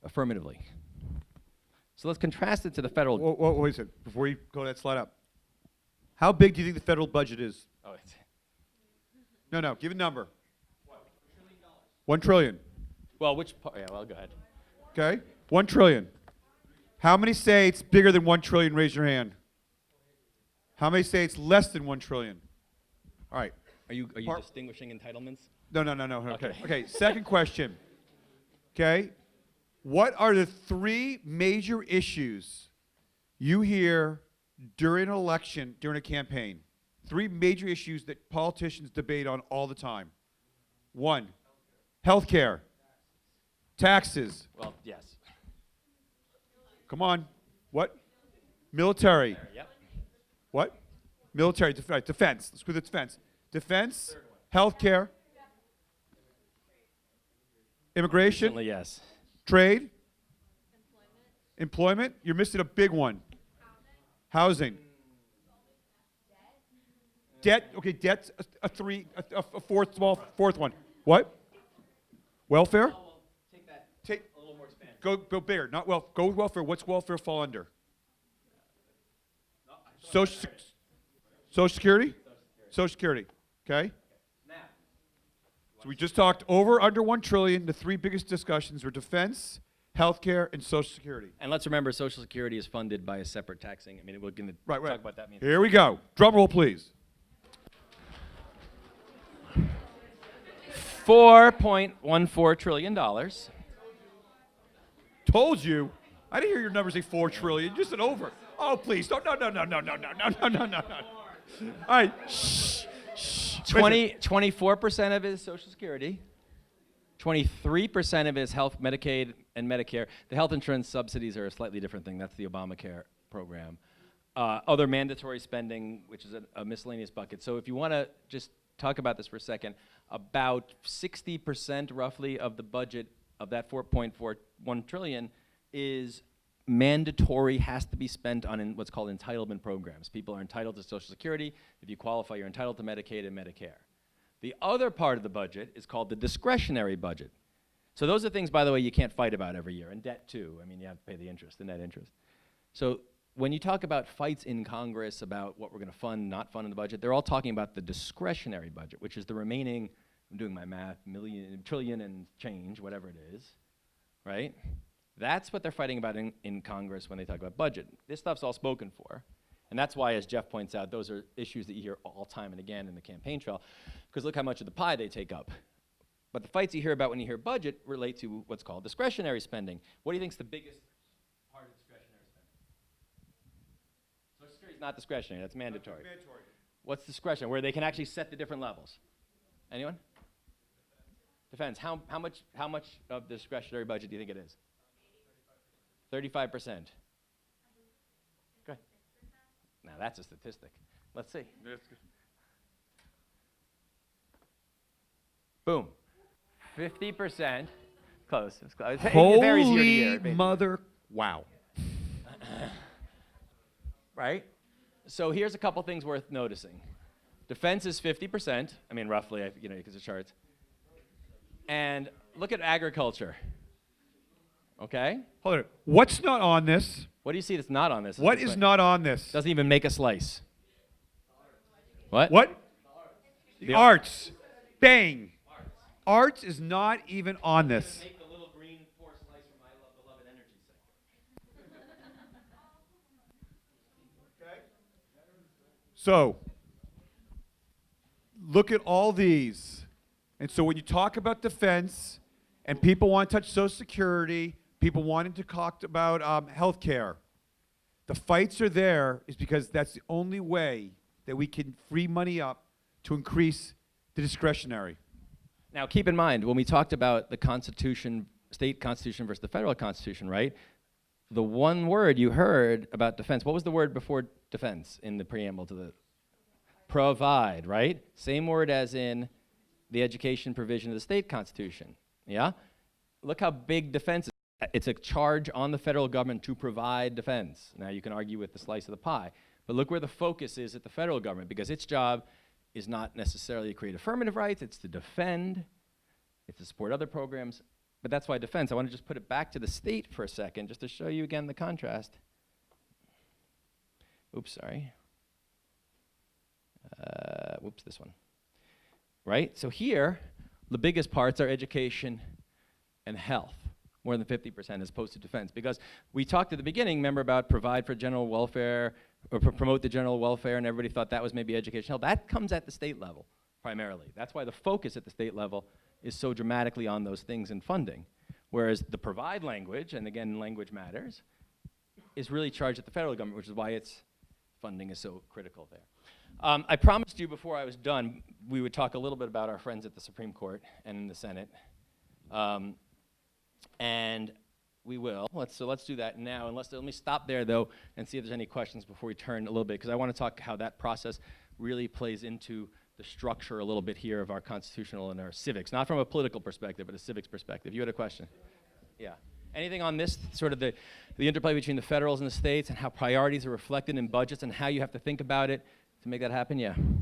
affirmatively. So let's contrast it to the federal. Wait a second, before you go that slide up. How big do you think the federal budget is? Oh, it's No, give a number. $1 trillion. well, which part? Yeah, well, go ahead. Okay, 1 trillion. How many say it's bigger than 1 trillion? Raise your hand. How many say it's less than 1 trillion? All right. Are you distinguishing entitlements? No. Okay. Okay, second question. Okay, what are the 3 major issues you hear during an election, during a campaign? 3 major issues that politicians debate on all the time. 1, healthcare. Taxes. Well, yes. Come on. What? Military. Yep. What? Military. Right, defense. Let's go with defense. Defense, healthcare, immigration, Certainly yes. trade, employment. You're missing a big one. Housing. Debt. Okay, debt's a fourth one. What? Welfare. Take A little more expanded. go bigger. Not wealth. Go with welfare. What's welfare fall under? Social. Social Security? Social Security. Okay? So we just talked over, under 1 trillion. The 3 biggest discussions were defense, healthcare, and Social Security. And let's remember, Social Security is funded by a separate taxing. I mean, we're going to Right. talk about that. Here we go. Drum roll, please. $4.14 trillion. Told you. I didn't hear your numbers say 4 trillion. Just an over. Oh, please. Don't. No. All right. Shh. 24% of it is Social Security. 23% of it is health, Medicaid, and Medicare. The health insurance subsidies are a slightly different thing. That's the Obamacare program. Other mandatory spending, which is a miscellaneous bucket. So if you want to just talk about this for a second, about 60% roughly of the budget of that 4.41 trillion is mandatory, has to be spent on what's called entitlement programs. People are entitled to Social Security. If you qualify, you're entitled to Medicaid and Medicare. The other part of the budget is called the discretionary budget. So those are things, by the way, you can't fight about every year, and debt too. I mean, you have to pay the interest, the net interest. So when you talk about fights in Congress about what we're going to fund, not fund in the budget, they're all talking about the discretionary budget, which is the remaining, I'm doing my math, trillion and change, whatever it is, right? That's what they're fighting about in Congress when they talk about budget. This stuff's all spoken for. And that's why, as Jeff points out, those are issues that you hear all time and again in the campaign trail, because look how much of the pie they take up. But the fights you hear about when you hear budget relate to what's called discretionary spending. What do you think is the biggest part of discretionary spending? Social Security is not discretionary, that's mandatory. What's discretionary? Where they can actually set the different levels. Anyone? Defense. How much of the discretionary budget do you think it is? 35%. Go ahead. Now that's a statistic. Let's see. Boom. 50%. Close. It's close. It varies year to year. Holy basically. mother. Wow. Right? So here's a couple things worth noticing. Defense is 50%. I mean, roughly, because of charts. And look at agriculture. Okay? Hold on. What's not on this? What do you see that's not on this? What is not on this? Doesn't even make a slice. What? What? The arts. Bang. Arts is not even on this. Make the little green 4 slice from my beloved energy sector. Okay. So, look at all these. And so when you talk about defense, and people want to touch Social Security, people wanting to talk about health care, the fights are there is because that's the only way that we can free money up to increase the discretionary. Now, keep in mind, when we talked about the Constitution, state constitution versus the federal constitution, right? The one word you heard about defense, what was the word before defense in the preamble to the? Provide, right? Same word as in the education provision of the state constitution, yeah? Look how big defense is. It's a charge on the federal government to provide defense. Now, you can argue with the slice of the pie, but look where the focus is at the federal government, because its job is not necessarily to create affirmative rights, it's to defend, it's to support other programs, but that's why defense. I want to just put it back to the state for a second, just to show you again the contrast. Oops, sorry. Whoops, this one. Right? So here, the biggest parts are education and health, more than 50% as opposed to defense. Because we talked at the beginning, remember, about provide for general welfare, or promote the general welfare, and everybody thought that was maybe education health. That comes at the state level, primarily. That's why the focus at the state level is so dramatically on those things in funding. Whereas the provide language, and again, language matters, is really charged at the federal government, which is why its funding is so critical there. I promised you before I was done, we would talk a little bit about our friends at the Supreme Court and in the Senate. And we will. Let's do that now. And let me stop there, though, and see if there's any questions before we turn a little bit, because I want to talk how that process really plays into the structure a little bit here of our constitutional and our civics, not from a political perspective, but a civics perspective. You had a question? Yeah. Anything on this, sort of the interplay between the federals and the states, and how priorities are reflected in budgets, and how you have to think about it to make that happen? Yeah. For defense,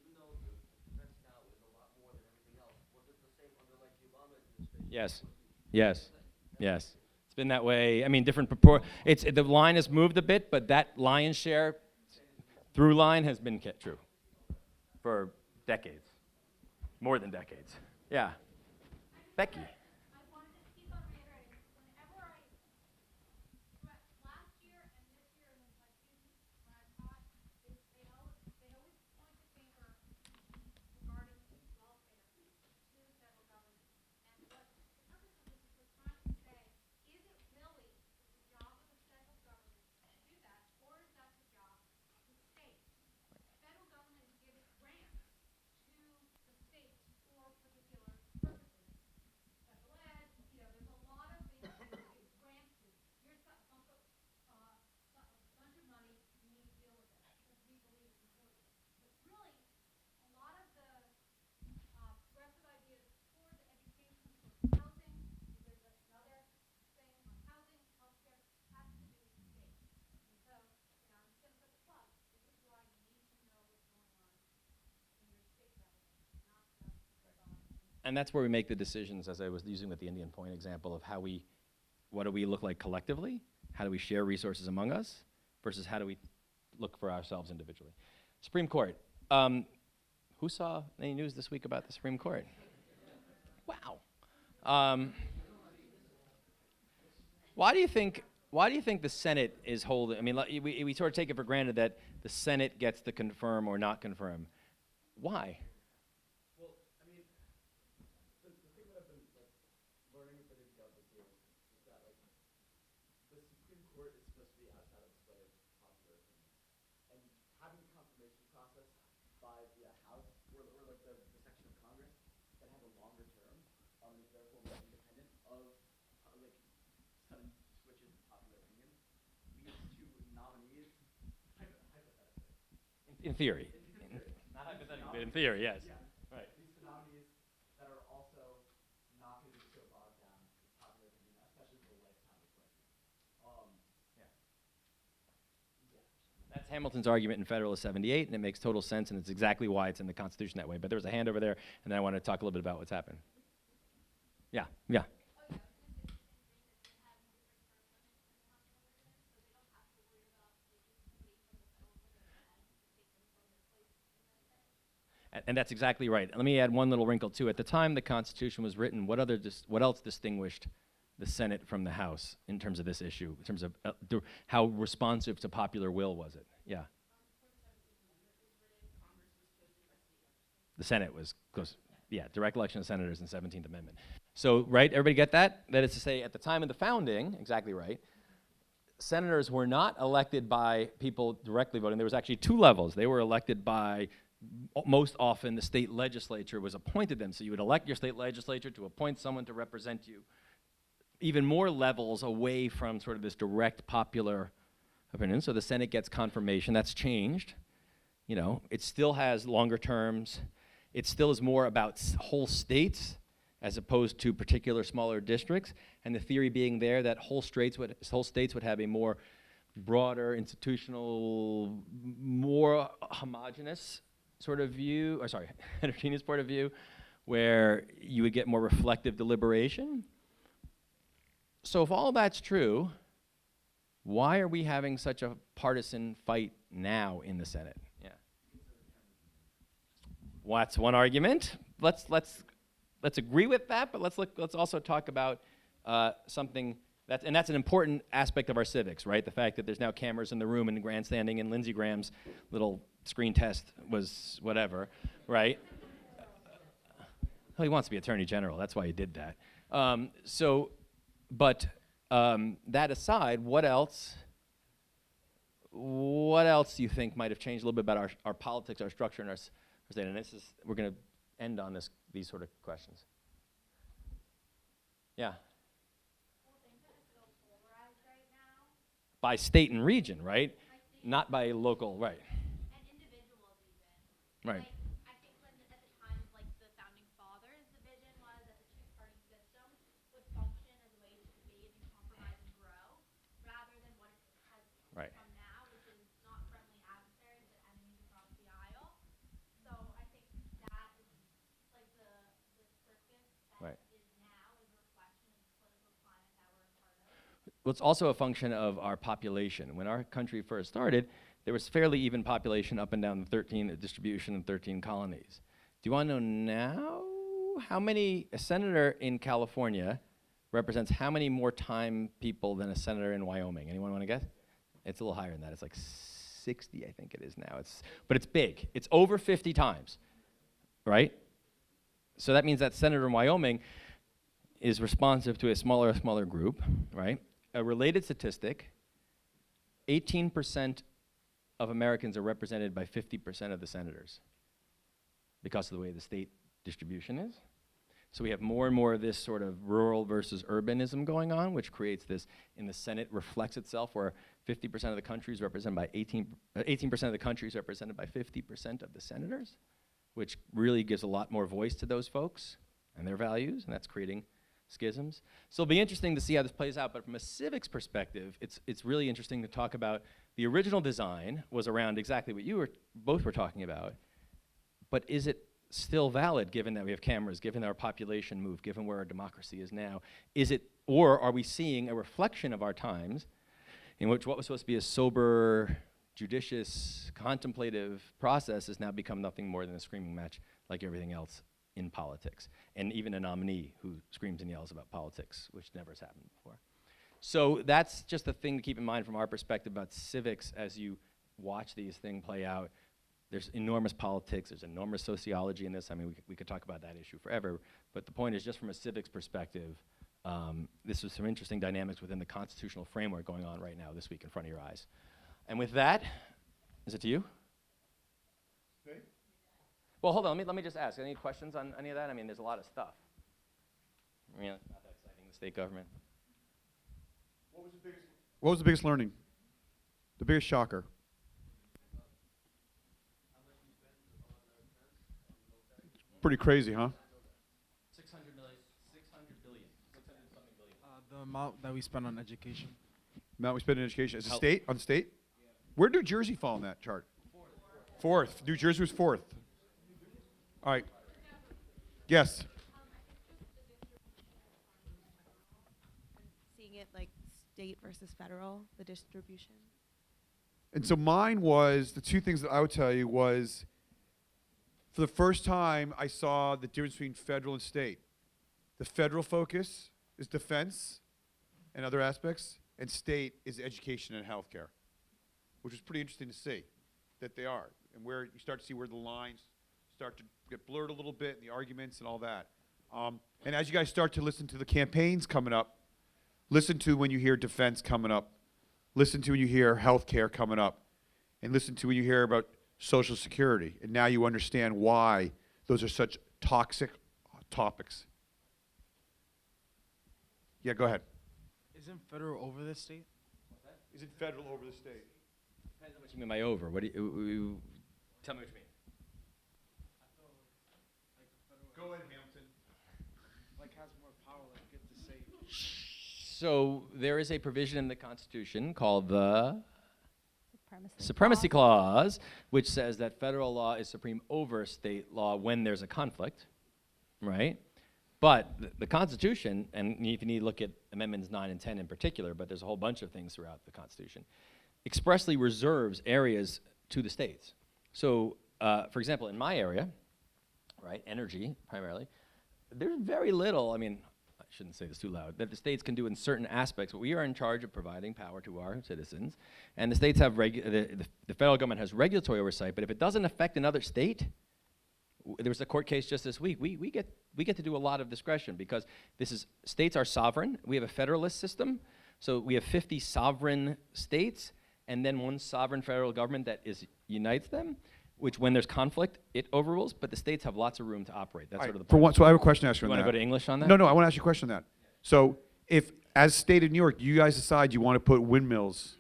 even though the defense now is a lot more than everything else, was it the same under like the Obama administration? Yes. Yes. Yes. It's been that way. I mean, the line has moved a bit, but that lion's share, through line has been true for decades, more than decades. Yeah. Becky. And that's where we make the decisions, as I was using with the Indian Point example, of what do we look like collectively? How do we share resources among us? Versus how do we look for ourselves individually? Supreme Court. Who saw any news this week about the Supreme Court? Wow. Why do you think the Senate is holding? I mean, we sort of take it for granted that the Senate gets to confirm or not confirm. Why? In theory. Not hypothetically, but in theory, yes. Yeah. Right. These nominees that are also not going to be so bogged down with popular opinion, especially for a lifetime of question. That's Hamilton's argument in Federalist 78, and it makes total sense, and it's exactly why it's in the Constitution that way. But there was a hand over there, and then I want to talk a little bit about what's happened. Yeah, yeah. And that's exactly right. Let me add one little wrinkle too. At the time the Constitution was written, what else distinguished the Senate from the House in terms of this issue, in terms of how responsive to popular will was it? Yeah. The Senate was close. Yeah, direct election of senators and 17th Amendment. So, right, everybody get that? That is to say, at the time of the founding, exactly right, senators were not elected by people directly voting. There was actually two levels. They were elected by, most often, the state legislature was appointed them. So you would elect your state legislature to appoint someone to represent you. Even more levels away from sort of this direct popular opinion. So the Senate gets confirmation. That's changed. You know, it still has longer terms. It still is more about whole states as opposed to particular smaller districts. And the theory being there that whole states would have a more broader, institutional, more homogenous sort of view, or sorry, heterogeneous point of view, where you would get more reflective deliberation. So if all that's true, why are we having such a partisan fight now in the Senate? Yeah. Well, that's one argument. Let's agree with that, but let's also talk about something that's an important aspect of our civics, right? The fact that there's now cameras in the room and grandstanding, and Lindsey Graham's little screen test was whatever, right? Well, he wants to be Attorney General. That's why he did that. That aside, what else do you think might have changed a little bit about our politics, our structure, and our state? And we're going to end on these sort of questions. Yeah. By state and region, right? Not by local, right? And individuals even. Right. I think when at the time of the founding fathers, the vision was that the two-party system would function as a way to debate and compromise and grow, rather than what it has Right. become now, which is not friendly adversaries but enemies across the aisle. So I think that is the circus that Right. is now is a reflection of the political climate that we're a part of. Well, it's also a function of our population. When our country first started, there was fairly even population up and down the 13 distribution in 13 colonies. Do you want to know now how many, a senator in California represents how many more time people than a senator in Wyoming? Anyone want to guess? It's a little higher than that. It's like 60, I think it is now. But it's big. It's over 50 times, right? So that means that senator in Wyoming is responsive to a smaller group, right? A related statistic, 18% of Americans are represented by 50% of the senators because of the way the state distribution is. So we have more and more of this sort of rural versus urbanism going on, which creates this, in the Senate reflects itself where 50% of the country is represented by 18% of the country is represented by 50% of the senators, which really gives a lot more voice to those folks and their values, and that's creating schisms. So it'll be interesting to see how this plays out, but from a civics perspective, it's really interesting to talk about the original design was around exactly what you both were talking about, but is it still valid given that we have cameras, given our population move, given where our democracy is now? Is it, or are we seeing a reflection of our times in which what was supposed to be a sober, judicious, contemplative process has now become nothing more than a screaming match like everything else in politics, and even a nominee who screams and yells about politics, which never has happened before. So that's just a thing to keep in mind from our perspective about civics as you watch these things play out. There's enormous politics, there's enormous sociology in this. I mean, we could talk about that issue forever, but the point is just from a civics perspective, this is some interesting dynamics within the constitutional framework going on right now this week in front of your eyes. And with that, is it to you? Okay. Well, hold on, let me just ask, any questions on any of that? I mean, there's a lot of stuff. I mean, it's not that exciting, the state government. What was the biggest learning? The biggest shocker? Pretty crazy, huh? 600 million, 600 billion, 600 something billion. The amount that we spend on education. Amount we spend in education. As a How- state? On state? Yeah. Where did New Jersey fall in that chart? Fourth. New Jersey was fourth. All right. Yes. Seeing it like state versus federal, the distribution. And so mine was, the two things that I would tell you was, for the first time, I saw the difference between federal and state. The federal focus is defense and other aspects, and state is education and healthcare, which was pretty interesting to see that they are, and where you start to see where the lines start to get blurred a little bit, and the arguments and all that. And as you guys start to listen to the campaigns coming up, listen to when you hear defense coming up, listen to when you hear healthcare coming up, and listen to when you hear about Social Security, and now you understand why those are such toxic topics. Yeah, go ahead. Isn't federal over the state? Is it federal over the state? Depends on what you mean by over. What do you tell me what you mean. Go ahead, Hamilton. Like has more power, like get to say. So there is a provision in the Constitution called the Supremacy Supremacy Clause, which says that federal law is supreme over state law when there's a conflict, right? But the Constitution, and if you need to look at Amendments 9 and 10 in particular, but there's a whole bunch of things throughout the Constitution, expressly reserves areas to the states. So, for example, in my area, right, energy primarily, there's very little, I mean, I shouldn't say this too loud, that the states can do in certain aspects, but we are in charge of providing power to our citizens, and the states have, the federal government has regulatory oversight, but if it doesn't affect another state, there was a court case just this week, we get to do a lot of discretion because states are sovereign, we have a federalist system, so we have 50 sovereign states, and then one sovereign federal government that unites them, which when there's conflict, it overrules, but the states have lots of room to operate. That's sort of the point. So I have a question to ask you You on that. want to go to English on that? No, I want to ask you a question on that. So if, as state of New York, you guys decide you want to put windmills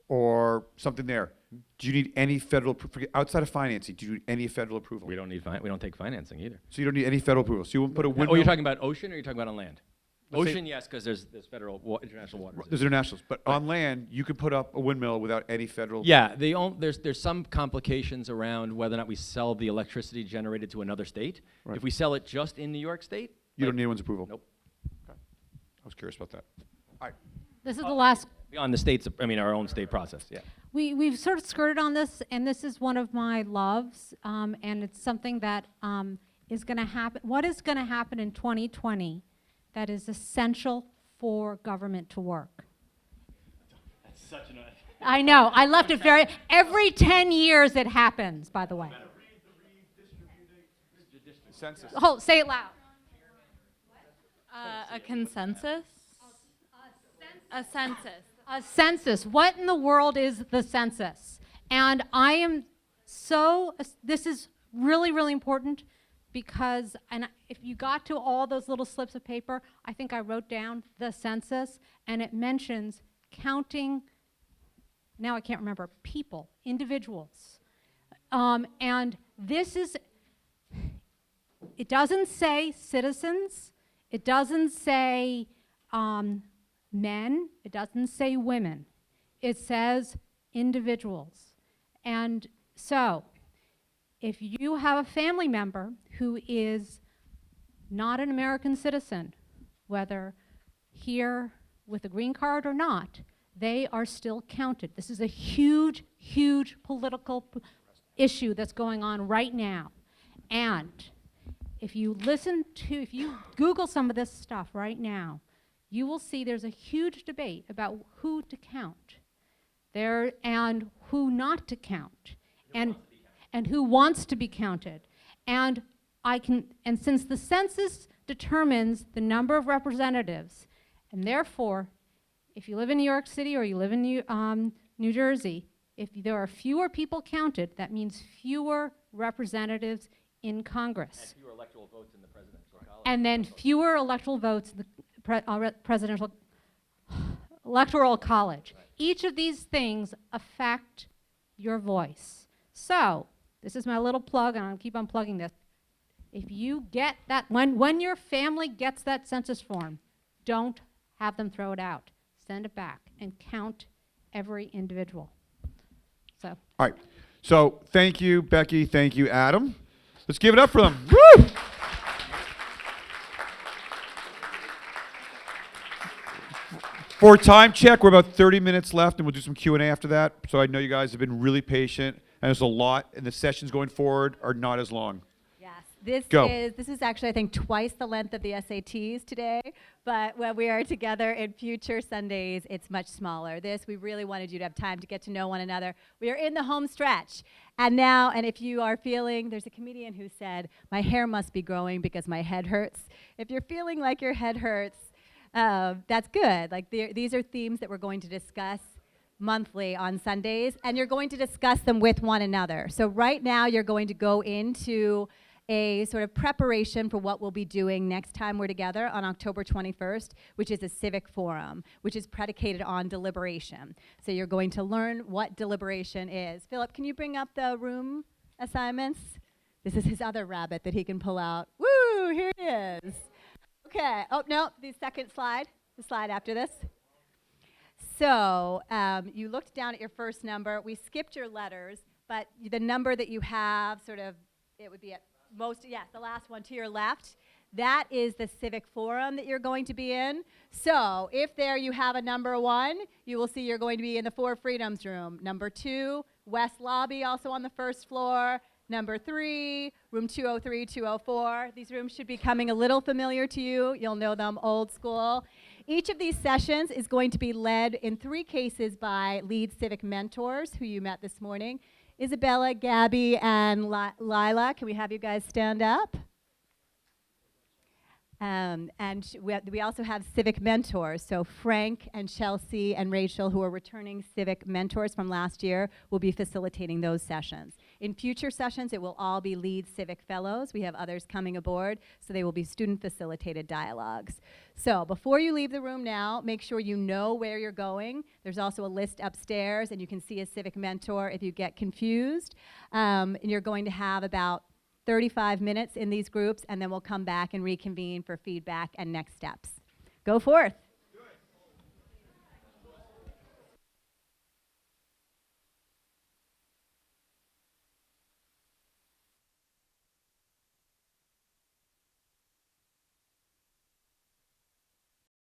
or something there, do you need any federal, outside of financing, do you need any federal approval? We don't take financing either. So you don't need any federal approval. So you won't put a windmill. Oh, you're talking about ocean or you're talking about on land? Let's say- Ocean, yes, because there's federal, international waters. There's internationals, but on land, you could put up a windmill without any federal. Yeah, there's some complications around whether or not we sell the electricity generated to another state. Right. If we sell it just in New York State, You don't need anyone's approval. Nope. Okay. I was curious about that. All right. This is the last. Beyond the state's, I mean, our own state process, yeah. We've sort of skirted on this, and this is one of my loves, and it's something that is going to happen. What is going to happen in 2020 that is essential for government to work? That's such an... I know. I left it every 10 years it happens, by the way. Census. Oh, say it loud. A consensus? A census. A census. What in the world is the census? And I am this is really, really important because, if you got to all those little slips of paper, I think I wrote down the census, and it mentions counting, now I can't remember, people, individuals. And this is, it doesn't say citizens, it doesn't say men, it doesn't say women, it says individuals. And so, if you have a family member who is not an American citizen, whether here with a green card or not, they are still counted. This is a huge, huge political issue that's going on right now. And if you Google some of this stuff right now, you will see there's a huge debate about who to count and who not to count, and who wants to be counted. And since the census determines the number of representatives, and therefore, if you live in New York City or you live in New Jersey, if there are fewer people counted, that means fewer representatives in Congress. And fewer electoral votes in the presidential college. And then fewer electoral votes in the presidential electoral college. Right. Each of these things affect your voice. So, this is my little plug, and I'll keep on plugging this. If you get that, when your family gets that census form, don't have them throw it out. Send it back and count every individual. So. All right. So thank you, Becky. Thank you, Adam. Let's give it up for them. Woo! For time check, we're about 30 minutes left, and we'll do some Q&A after that. So I know you guys have been really patient, and there's a lot, and the sessions going forward are not as long. Yes, Go. This is actually, I think, twice the length of the SATs today, but when we are together in future Sundays, it's much smaller. We really wanted you to have time to get to know one another. We are in the home stretch. And now, and if you are feeling, there's a comedian who said, my hair must be growing because my head hurts. If you're feeling like your head hurts, that's good. Like these are themes that we're going to discuss monthly on Sundays, and you're going to discuss them with one another. So right now, you're going to go into a sort of preparation for what we'll be doing next time we're together on October 21st, which is a Civic Forum, which is predicated on deliberation. So you're going to learn what deliberation is. Philip, can you bring up the room assignments? This is his other rabbit that he can pull out. Woo, here it is. Okay, oh no, the second slide, the slide after this. So you looked down at your first number. We skipped your letters, but the number that you have sort of, it would be at the last one to your left, that is the Civic Forum that you're going to be in. So if there you have a number 1, you will see you're going to be in the Four Freedoms room. Number 2, West Lobby, also on the first floor. Number 3, room 203, 204. These rooms should be coming a little familiar to you. You'll know them old school. Each of these sessions is going to be led in 3 cases by lead civic mentors who you met this morning. Isabella, Gabby, and Lila, can we have you guys stand up? We also have civic mentors. So Frank and Chelsea and Rachel, who are returning civic mentors from last year, will be facilitating those sessions. In future sessions, it will all be lead civic fellows. We have others coming aboard, so they will be student-facilitated dialogues. So before you leave the room now, make sure you know where you're going. There's also a list upstairs, and you can see a civic mentor if you get confused. And you're going to have about 35 minutes in these groups, and then we'll come back and reconvene for feedback and next steps. Go forth.